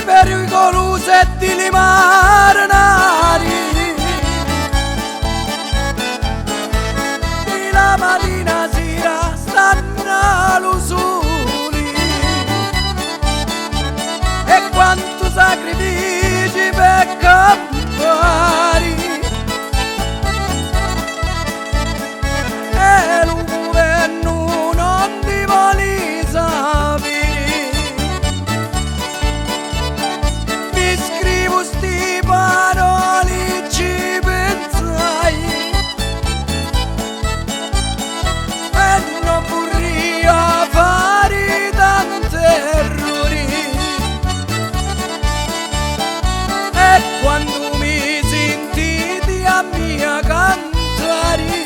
pericolose e di limarnari. Di la mattina sera stanno l'usuli e quanto sacrifici per campari. E lo governo non ti vuole sapere. Mi scrivo sti parole, ci pensai e non vorrei fare tanti errori. E quando mi sentite a mia cantare,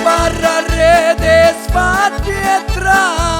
barra rete, spatti e tra